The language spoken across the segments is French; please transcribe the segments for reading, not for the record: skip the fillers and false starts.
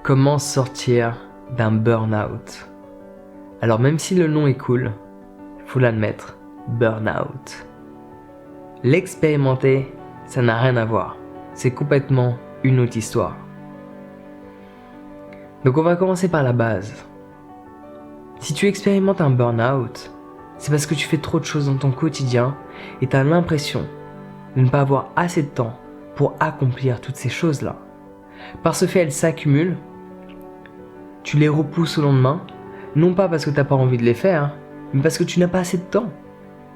Comment sortir d'un burn-out? Alors même si le nom est cool, faut l'admettre, burn-out. L'expérimenter, ça n'a rien à voir. C'est complètement une autre histoire. Donc on va commencer par la base. Si tu expérimentes un burn-out, c'est parce que tu fais trop de choses dans ton quotidien et tu as l'impression de ne pas avoir assez de temps pour accomplir toutes ces choses-là. Par ce fait, elles s'accumulent, tu les repousses au lendemain, non pas parce que tu n'as pas envie de les faire, mais parce que tu n'as pas assez de temps,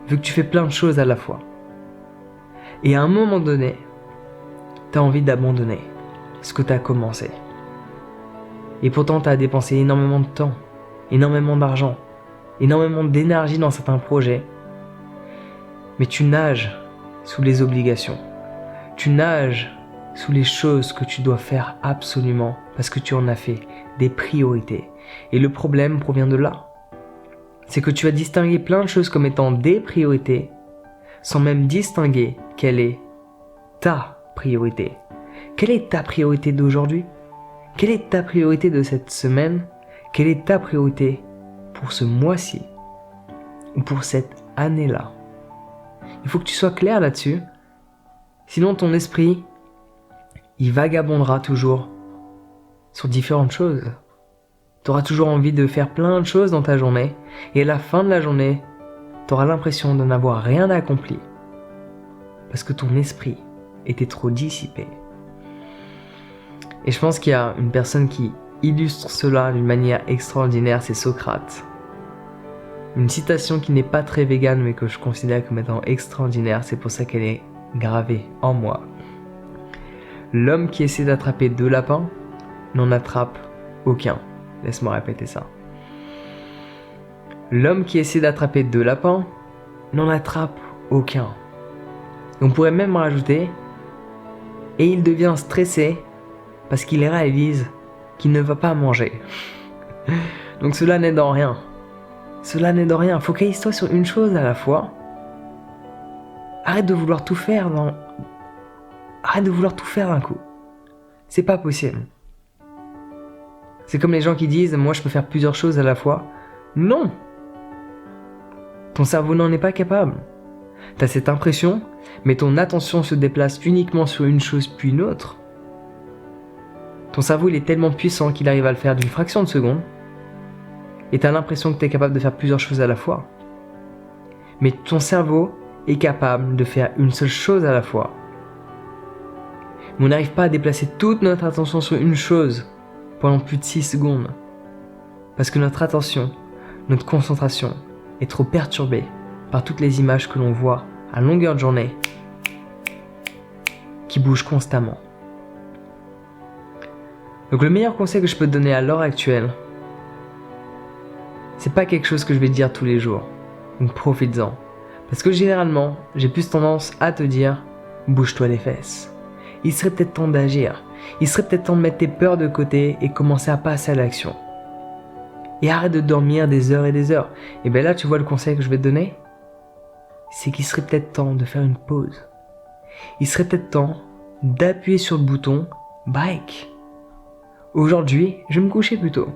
vu que tu fais plein de choses à la fois. Et à un moment donné, tu as envie d'abandonner ce que tu as commencé. Et pourtant, tu as dépensé énormément de temps, énormément d'argent, énormément d'énergie dans certains projets. Mais tu nages sous les obligations. Tu nages sous les choses que tu dois faire absolument parce que tu en as fait des priorités. Et le problème provient de là. C'est que tu vas distinguer plein de choses comme étant des priorités sans même distinguer quelle est ta priorité. Quelle est ta priorité d'aujourd'hui? Quelle est ta priorité de cette semaine? Quelle est ta priorité pour ce mois-ci? Ou pour cette année-là? Il faut que tu sois clair là-dessus. Sinon ton esprit, il vagabondera toujours sur différentes choses. Tu auras toujours envie de faire plein de choses dans ta journée. Et à la fin de la journée, tu auras l'impression de n'avoir rien accompli. Parce que ton esprit était trop dissipé. Et je pense qu'il y a une personne qui illustre cela d'une manière extraordinaire, c'est Socrate. Une citation qui n'est pas très végane mais que je considère comme étant extraordinaire, c'est pour ça qu'elle est gravée en moi. L'homme qui essaie d'attraper 2 lapins n'en attrape aucun. Laisse-moi répéter ça. L'homme qui essaie d'attraper 2 lapins n'en attrape aucun. On pourrait même rajouter, et il devient stressé parce qu'il réalise qu'il ne va pas manger. Donc cela n'aide en rien. Cela n'aide en rien. Focalise-toi sur une chose à la fois. Arrête de vouloir tout faire d'un coup. C'est pas possible. C'est comme les gens qui disent, moi je peux faire plusieurs choses à la fois. Non. Ton cerveau n'en est pas capable. T'as cette impression, mais ton attention se déplace uniquement sur une chose puis une autre. Ton cerveau il est tellement puissant qu'il arrive à le faire d'une fraction de seconde. Et t'as l'impression que t'es capable de faire plusieurs choses à la fois. Mais ton cerveau est capable de faire une seule chose à la fois. Mais on n'arrive pas à déplacer toute notre attention sur une chose pendant plus de 6 secondes. Parce que notre attention, notre concentration est trop perturbée par toutes les images que l'on voit à longueur de journée qui bougent constamment. Donc le meilleur conseil que je peux te donner à l'heure actuelle, c'est pas quelque chose que je vais te dire tous les jours. Donc profites-en. Parce que généralement, j'ai plus tendance à te dire, bouge-toi les fesses. Il serait peut-être temps d'agir. Il serait peut-être temps de mettre tes peurs de côté et commencer à passer à l'action. Et arrête de dormir des heures et des heures. Et bien là, tu vois le conseil que je vais te donner? C'est qu'il serait peut-être temps de faire une pause. Il serait peut-être temps d'appuyer sur le bouton break. Aujourd'hui, je vais me coucher plus tôt.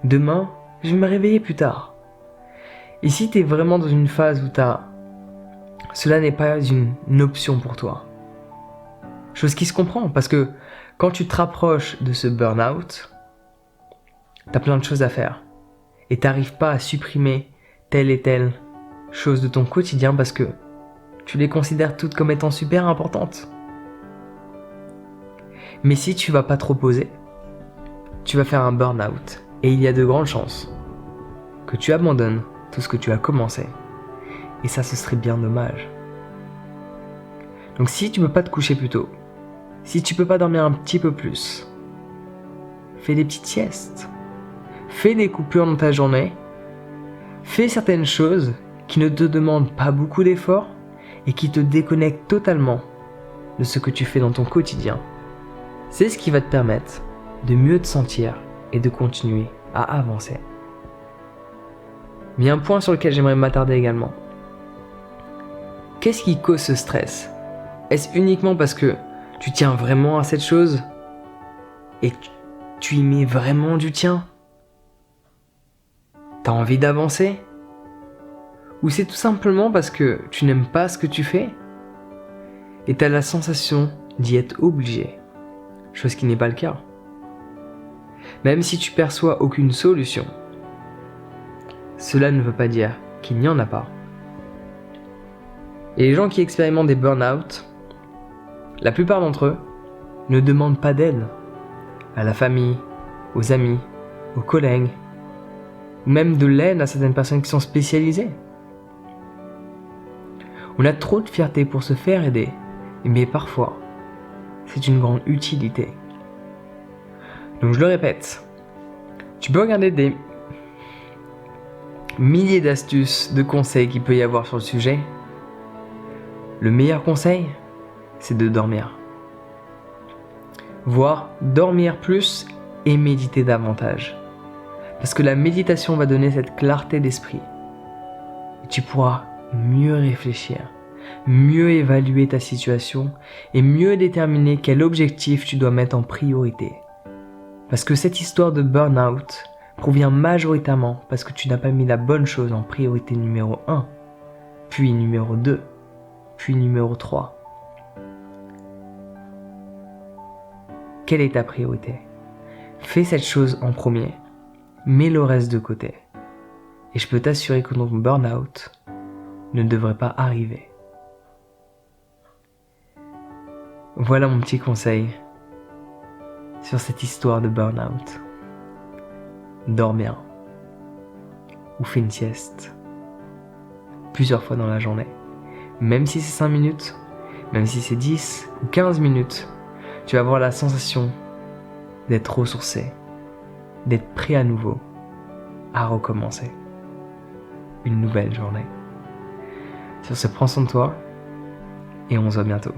Demain, je vais me réveiller plus tard. Et si tu es vraiment dans une phase où cela n'est pas une option pour toi, chose qui se comprend, parce que quand tu te rapproches de ce burn-out, tu as plein de choses à faire. Et tu n'arrives pas à supprimer telle et telle chose de ton quotidien parce que tu les considères toutes comme étant super importantes. Mais si tu vas pas te reposer, tu vas faire un burn-out. Et il y a de grandes chances que tu abandonnes tout ce que tu as commencé. Et ça, ce serait bien dommage. Donc si tu peux pas te coucher plus tôt, si tu peux pas dormir un petit peu plus, fais des petites siestes. Fais des coupures dans ta journée. Fais certaines choses qui ne te demandent pas beaucoup d'efforts et qui te déconnectent totalement de ce que tu fais dans ton quotidien. C'est ce qui va te permettre de mieux te sentir et de continuer à avancer. Mais il y a un point sur lequel j'aimerais m'attarder également. Qu'est-ce qui cause ce stress? Est-ce uniquement parce que tu tiens vraiment à cette chose et Tu y mets vraiment du tien? T'as envie d'avancer? Ou c'est tout simplement parce que tu n'aimes pas ce que tu fais? Et t'as la sensation d'y être obligé, chose qui n'est pas le cas. Même si tu perçois aucune solution, cela ne veut pas dire qu'il n'y en a pas. Et les gens qui expérimentent des burn-out, la plupart d'entre eux ne demandent pas d'aide à la famille, aux amis, aux collègues, ou même de l'aide à certaines personnes qui sont spécialisées. On a trop de fierté pour se faire aider, mais parfois, c'est une grande utilité. Donc je le répète, tu peux regarder des milliers d'astuces, de conseils qu'il peut y avoir sur le sujet. Le meilleur conseil, c'est de dormir. Voire dormir plus et méditer davantage. Parce que la méditation va donner cette clarté d'esprit. Et tu pourras mieux réfléchir, mieux évaluer ta situation et mieux déterminer quel objectif tu dois mettre en priorité. Parce que cette histoire de burn-out provient majoritairement parce que tu n'as pas mis la bonne chose en priorité numéro 1, puis numéro 2, puis numéro 3. Quelle est ta priorité? Fais cette chose en premier, mets le reste de côté. Et je peux t'assurer que ton burn-out ne devrait pas arriver. Voilà mon petit conseil sur cette histoire de burn-out. Dors bien. Ou fais une sieste. Plusieurs fois dans la journée. Même si c'est 5 minutes, même si c'est 10 ou 15 minutes, tu vas avoir la sensation d'être ressourcé, d'être prêt à nouveau à recommencer une nouvelle journée. Sur ce, prends soin de toi et on se voit bientôt.